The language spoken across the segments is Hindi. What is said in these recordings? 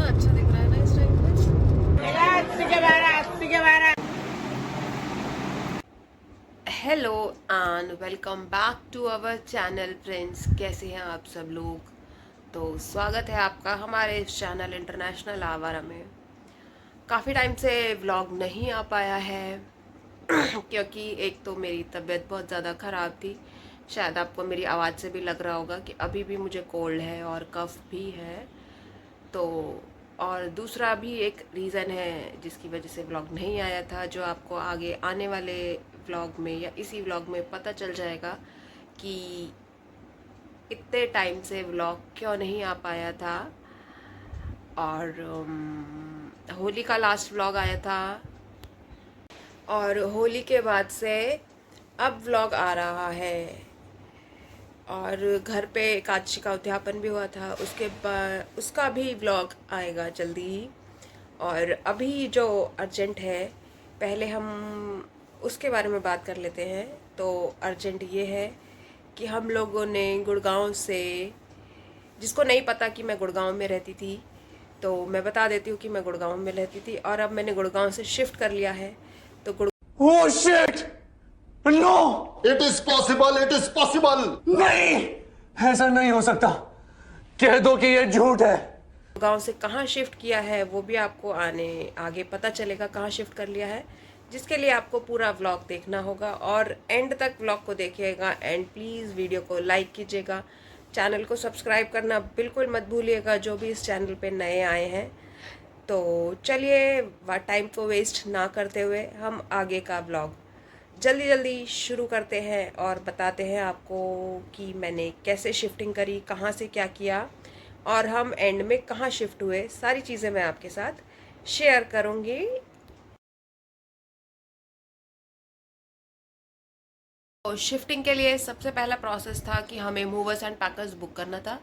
कितना अच्छा दिख रहा है ना इस टाइम पे। Hello and welcome back to our channel friends. कैसे हैं आप सब लोग? तो स्वागत है आपका हमारे इस चैनल इंटरनेशनल आवारा में। काफ़ी टाइम से व्लॉग नहीं आ पाया है क्योंकि एक तो मेरी तबीयत बहुत ज़्यादा ख़राब थी। शायद आपको मेरी आवाज़ से भी लग रहा होगा कि अभी भी मुझे कोल्ड है और कफ भी है। तो और दूसरा भी एक रीज़न है जिसकी वजह से व्लॉग नहीं आया था, जो आपको आगे आने वाले व्लॉग में या इसी व्लॉग में पता चल जाएगा कि इतने टाइम से व्लॉग क्यों नहीं आ पाया था। और होली का लास्ट व्लॉग आया था और होली के बाद से अब व्लॉग आ रहा है। और घर पे एकादशी का उद्यापन भी हुआ था, उसके बाद उसका भी व्लॉग आएगा जल्दी ही। और अभी जो अर्जेंट है, पहले हम उसके बारे में बात कर लेते हैं। तो अर्जेंट ये है कि हम लोगों ने गुड़गांव से, जिसको नहीं पता कि मैं गुड़गांव में रहती थी, तो मैं बता देती हूँ कि मैं गुड़गांव में रहती थी और अब मैंने गुड़गांव से शिफ्ट कर लिया है। तो Oh shit! No! It is possible, it is possible. नहीं, ऐसा नहीं हो सकता। कह दो कि ये झूठ है। गांव से कहाँ शिफ्ट किया है वो भी आपको आगे पता चलेगा, कहाँ शिफ्ट कर लिया है, जिसके लिए आपको पूरा व्लॉग देखना होगा और एंड तक व्लॉग को देखिएगा। एंड प्लीज़ वीडियो को लाइक कीजिएगा, चैनल को सब्सक्राइब करना बिल्कुल मत भूलिएगा जो भी इस चैनल पे नए आए हैं। तो चलिए टाइम को वेस्ट ना करते हुए हम आगे का व्लॉग जल्दी जल्दी शुरू करते हैं और बताते हैं आपको कि मैंने कैसे शिफ्टिंग करी, कहाँ से क्या किया और हम एंड में कहाँ शिफ्ट हुए। सारी चीज़ें मैं आपके साथ शेयर करूँगी। तो शिफ्टिंग के लिए सबसे पहला प्रोसेस था कि हमें मूवर्स एंड पैकर्स बुक करना था।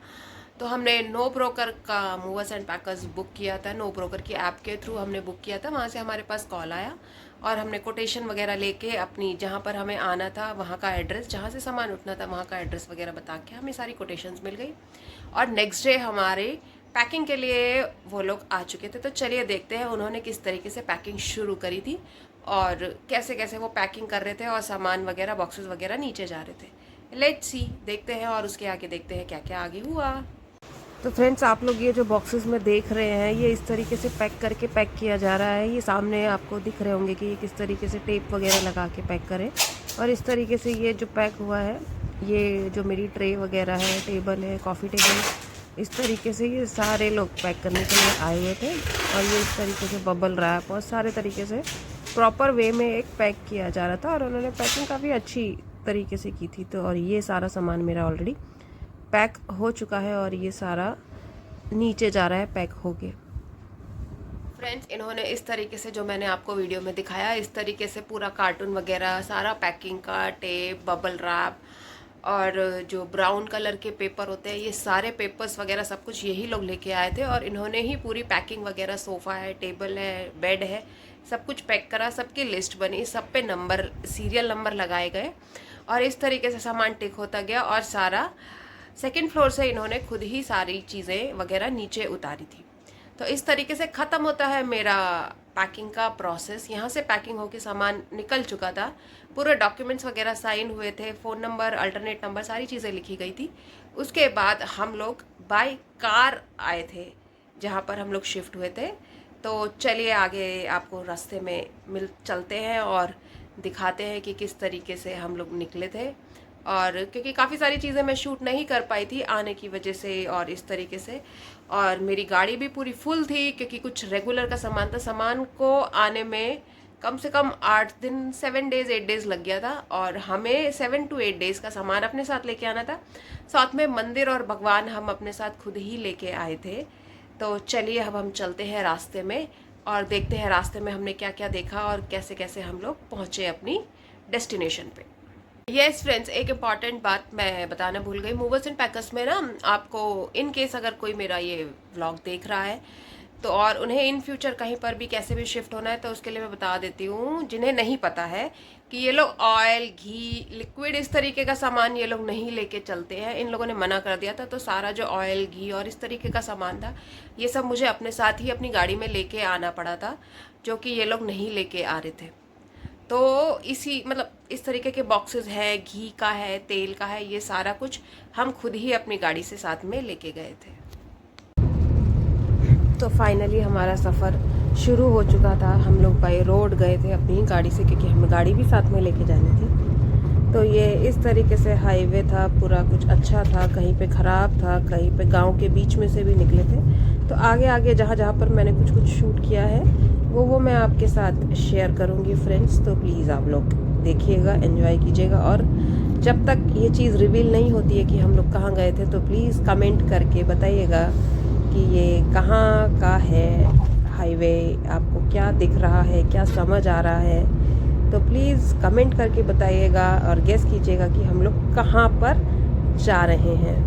तो हमने नो ब्रोकर का मूवर्स एंड पैकर्स बुक किया था। नो ब्रोकर की ऐप के थ्रू हमने बुक किया था। वहाँ से हमारे पास कॉल आया और हमने कोटेशन वगैरह लेके अपनी जहाँ पर हमें आना था वहाँ का एड्रेस, जहाँ से सामान उठना था वहाँ का एड्रेस वगैरह बता के हमें सारी कोटेशंस मिल गई। और नेक्स्ट डे हमारे पैकिंग के लिए वो लोग आ चुके थे। तो चलिए देखते हैं उन्होंने किस तरीके से पैकिंग शुरू करी थी और कैसे कैसे वो पैकिंग कर रहे थे और सामान वगैरह बॉक्सेस वगैरह नीचे जा रहे थे। लेट्स सी, देखते हैं और उसके आगे देखते हैं क्या क्या आगे हुआ। तो फ्रेंड्स, आप लोग ये जो बॉक्सेस में देख रहे हैं, ये इस तरीके से पैक करके पैक किया जा रहा है। ये सामने आपको दिख रहे होंगे कि ये किस तरीके से टेप वगैरह लगा के पैक करें। और इस तरीके से ये जो पैक हुआ है, ये जो मेरी ट्रे वगैरह है, टेबल है, कॉफ़ी टेबल, इस तरीके से ये सारे लोग पैक करने के लिए आए हुए थे। और ये इस तरीके से बबल रैप और सारे तरीके से प्रॉपर वे में एक पैक किया जा रहा था और उन्होंने पैकिंग काफ़ी अच्छी तरीके से की थी। तो और ये सारा सामान मेरा ऑलरेडी पैक हो चुका है और ये सारा नीचे जा रहा है पैक होके। फ्रेंड्स, इन्होंने इस तरीके से, जो मैंने आपको वीडियो में दिखाया, इस तरीके से पूरा कार्टून वगैरह सारा पैकिंग का, टेप, बबल रैप और जो ब्राउन कलर के पेपर होते हैं, ये सारे पेपर्स वगैरह सब कुछ यही लोग लेके आए थे। और इन्होंने ही पूरी पैकिंग वगैरह, सोफ़ा है, टेबल है, बेड है, सब कुछ पैक करा। सबकी लिस्ट बनी, सब पे नंबर, सीरियल नंबर लगाए गए और इस तरीके से सामान टिक होता गया। और सारा सेकंड फ्लोर से इन्होंने खुद ही सारी चीज़ें वगैरह नीचे उतारी थी। तो इस तरीके से ख़त्म होता है मेरा पैकिंग का प्रोसेस। यहाँ से पैकिंग होके सामान निकल चुका था, पूरे डॉक्यूमेंट्स वगैरह साइन हुए थे, फ़ोन नंबर, अल्टरनेट नंबर, सारी चीज़ें लिखी गई थी। उसके बाद हम लोग बाय कार आए थे जहाँ पर हम लोग शिफ्ट हुए थे। तो चलिए आगे आपको रास्ते में चलते हैं और दिखाते हैं कि किस तरीके से हम लोग निकले थे। और क्योंकि काफ़ी सारी चीज़ें मैं शूट नहीं कर पाई थी आने की वजह से और इस तरीके से, और मेरी गाड़ी भी पूरी फुल थी क्योंकि कुछ रेगुलर का सामान था। सामान को आने में कम से कम 8 दिन, 7 डेज़ 8 डेज़ लग गया था और हमें 7 to 8 डेज़ का सामान अपने साथ लेके आना था। साथ में मंदिर और भगवान हम अपने साथ खुद ही लेके आए थे। तो चलिए अब हम चलते हैं रास्ते में और देखते हैं रास्ते में हमने क्या क्या देखा और कैसे कैसे हम लोग पहुँचे अपनी डेस्टिनेशन पे। यस फ्रेंड्स, एक इम्पॉर्टेंट बात मैं बताना भूल गई। मूवर्स एंड पैकर्स में ना, आपको इन केस अगर कोई मेरा ये व्लॉग देख रहा है तो और उन्हें इन फ्यूचर कहीं पर भी कैसे भी शिफ्ट होना है तो उसके लिए मैं बता देती हूँ जिन्हें नहीं पता है कि ये लोग ऑयल, घी, लिक्विड इस तरीके का सामान ये लोग नहीं लेके चलते हैं। इन लोगों ने मना कर दिया था, तो सारा जो ऑयल, घी और इस तरीके का सामान था ये सब मुझे अपने साथ ही अपनी गाड़ी में लेके आना पड़ा था, जो कि ये लोग नहीं लेके आ रहे थे। तो इसी मतलब इस तरीके के बॉक्सेस है, घी का है, तेल का है, ये सारा कुछ हम खुद ही अपनी गाड़ी से साथ में लेके गए थे। तो फाइनली हमारा सफ़र शुरू हो चुका था। हम लोग बाई रोड गए थे अपनी गाड़ी से, क्योंकि हमें गाड़ी भी साथ में लेके जानी थी। तो ये इस तरीके से हाईवे था, पूरा कुछ अच्छा था, कहीं पे ख़राब था, कहीं पे गांव के बीच में से भी निकले थे। तो आगे आगे जहाँ जहाँ पर मैंने कुछ कुछ शूट किया है वो मैं आपके साथ शेयर करूँगी फ्रेंड्स। तो प्लीज़ आप लोग देखिएगा, एंजॉय कीजिएगा। और जब तक ये चीज़ रिवील नहीं होती है कि हम लोग कहाँ गए थे, तो प्लीज़ कमेंट करके बताइएगा कि ये कहाँ का है हाईवे, आपको क्या दिख रहा है, क्या समझ आ रहा है। तो प्लीज़ कमेंट करके बताइएगा और गेस कीजिएगा कि हम लोग कहाँ पर जा रहे हैं।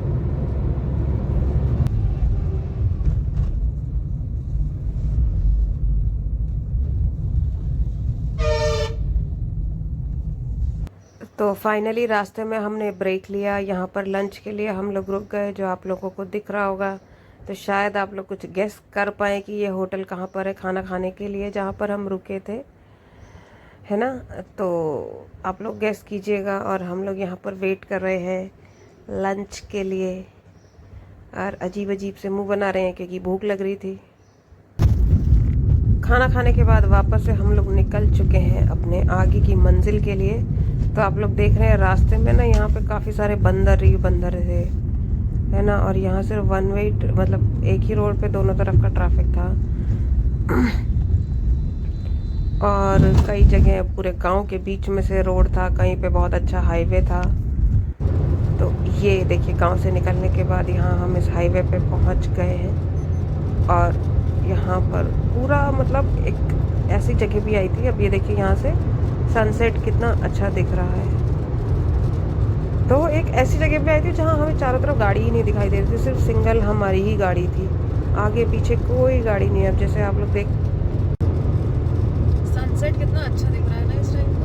तो फाइनली रास्ते में हमने ब्रेक लिया। यहाँ पर लंच के लिए हम लोग रुक गए, जो आप लोगों को दिख रहा होगा। तो शायद आप लोग कुछ गेस कर पाए कि ये होटल कहाँ पर है खाना खाने के लिए, जहाँ पर हम रुके थे, है ना। तो आप लोग गेस कीजिएगा। और हम लोग यहाँ पर वेट कर रहे हैं लंच के लिए, और अजीब अजीब से मुंह बना रहे हैं क्योंकि भूख लग रही थी। खाना खाने के बाद वापस से हम लोग निकल चुके हैं अपने आगे की मंजिल के लिए। तो आप लोग देख रहे हैं रास्ते में ना, यहाँ पे काफ़ी सारे बंदर ही बंदर थे, है ना। और यहाँ सिर्फ वन वे, मतलब एक ही रोड पे दोनों तरफ का ट्रैफिक था। और कई जगह पूरे गांव के बीच में से रोड था, कहीं पे बहुत अच्छा हाईवे था। तो ये देखिए, गांव से निकलने के बाद यहाँ हम इस हाईवे पे पहुँच गए हैं। और यहाँ पर पूरा मतलब एक ऐसी जगह भी आई थी। अब ये देखिए, यहाँ से सनसेट कितना अच्छा दिख रहा है। तो एक ऐसी जगह पे आई थी जहाँ हमें चारों तरफ गाड़ी ही नहीं दिखाई दे रही थी, सिर्फ सिंगल हमारी ही गाड़ी थी, आगे पीछे कोई गाड़ी नहीं है। अब जैसे आप लोग देख, सनसेट कितना अच्छा दिख रहा है ना इस टाइम पे।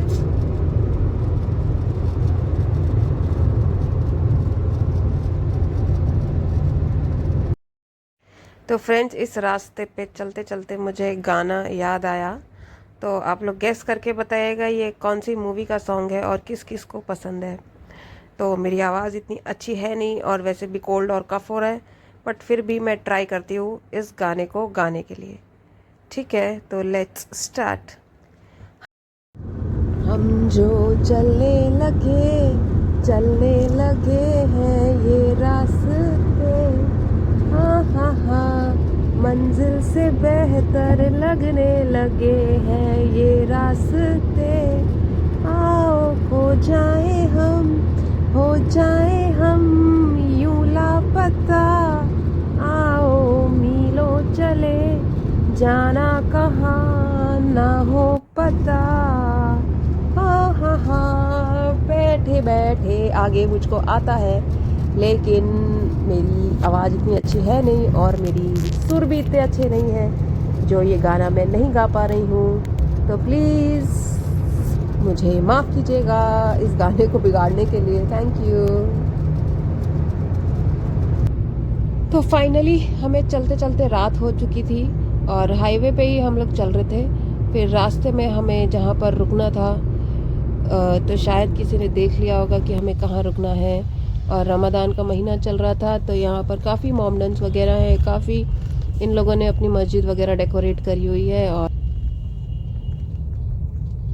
तो फ्रेंड्स, इस रास्ते पे चलते चलते मुझे एक गाना याद आया। तो आप लोग गेस करके बताइएगा ये कौन सी मूवी का सॉन्ग है और किस किस को पसंद है। तो मेरी आवाज़ इतनी अच्छी है नहीं, और वैसे भी कोल्ड और कफ हो रहा है, बट फिर भी मैं ट्राई करती हूँ इस गाने को गाने के लिए। ठीक है, तो लेट्स स्टार्ट। हम जो चलने लगे हैं ये रास्ते, हाँ हाँ हाँ, मंजिल से बेहतर लगने लगे हैं ये रास्ते। आओ हो जाए हम यूं लापता, आओ मीलों चले जाना कहाँ ना हो पता। हाँ हाँ हाँ, बैठे बैठे आगे मुझको आता है, लेकिन मेरी आवाज़ इतनी अच्छी है नहीं और मेरी सुर भी इतने अच्छे नहीं हैं जो ये गाना मैं नहीं गा पा रही हूँ। तो प्लीज़ मुझे माफ़ कीजिएगा इस गाने को बिगाड़ने के लिए। Thank you. तो फाइनली हमें चलते चलते रात हो चुकी थी और हाईवे पे ही हम लोग चल रहे थे। फिर रास्ते में हमें जहाँ पर रुकना था, तो शायद किसी ने देख लिया होगा कि हमें कहाँ रुकना है। और रमज़ान का महीना चल रहा था, तो यहाँ पर काफ़ी मॉमडन्स वगैरह है, काफ़ी इन लोगों ने अपनी मस्जिद वगैरह डेकोरेट करी हुई है। और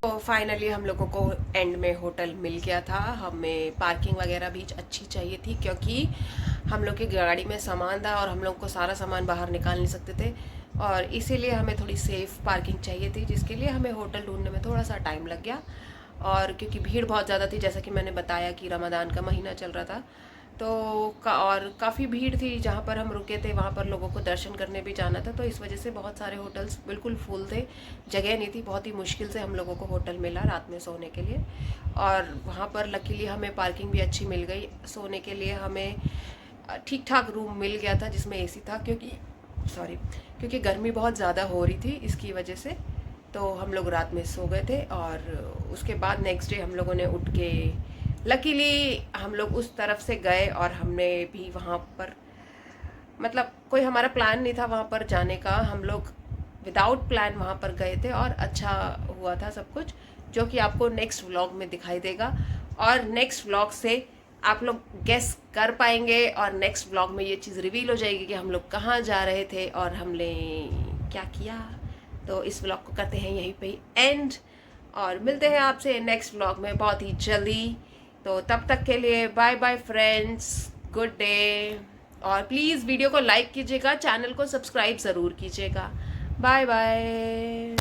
तो फाइनली हम लोगों को एंड में होटल मिल गया था। हमें पार्किंग वगैरह भी अच्छी चाहिए थी, क्योंकि हम लोग की गाड़ी में सामान था और हम लोग को सारा सामान बाहर निकाल नहीं सकते थे, और इसीलिए हमें थोड़ी सेफ़ पार्किंग चाहिए थी, जिसके लिए हमें होटल ढूंढने में थोड़ा सा टाइम लग गया। और क्योंकि भीड़ बहुत ज़्यादा थी, जैसा कि मैंने बताया कि रमज़ान का महीना चल रहा था, तो और काफ़ी भीड़ थी। जहाँ पर हम रुके थे वहाँ पर लोगों को दर्शन करने भी जाना था, तो इस वजह से बहुत सारे होटल्स बिल्कुल फुल थे, जगह नहीं थी। बहुत ही मुश्किल से हम लोगों को होटल मिला रात में सोने के लिए। और वहाँ पर लकीली हमें पार्किंग भी अच्छी मिल गई। सोने के लिए हमें ठीक ठाक रूम मिल गया था जिसमें एसी था, क्योंकि सॉरी, क्योंकि गर्मी बहुत ज़्यादा हो रही थी इसकी वजह से, तो हम लोग रात में सो गए थे। और उसके बाद नेक्स्ट डे हम लोगों ने उठ के लकीली हम लोग उस तरफ से गए, और हमने भी वहाँ पर, मतलब कोई हमारा प्लान नहीं था वहाँ पर जाने का, हम लोग विदाउट प्लान वहाँ पर गए थे, और अच्छा हुआ था सब कुछ, जो कि आपको नेक्स्ट व्लॉग में दिखाई देगा। और नेक्स्ट व्लॉग से आप लोग गेस कर पाएंगे, और नेक्स्ट व्लॉग में ये चीज़ रिवील हो जाएगी कि हम लोग कहाँ जा रहे थे और हमने क्या किया। तो इस व्लॉग को करते हैं यहीं पे एंड, और मिलते हैं आपसे नेक्स्ट व्लॉग में बहुत ही जल्दी। तो तब तक के लिए bye bye friends, good day. और प्लीज़ वीडियो को लाइक कीजिएगा, चैनल को सब्सक्राइब ज़रूर कीजिएगा। Bye bye.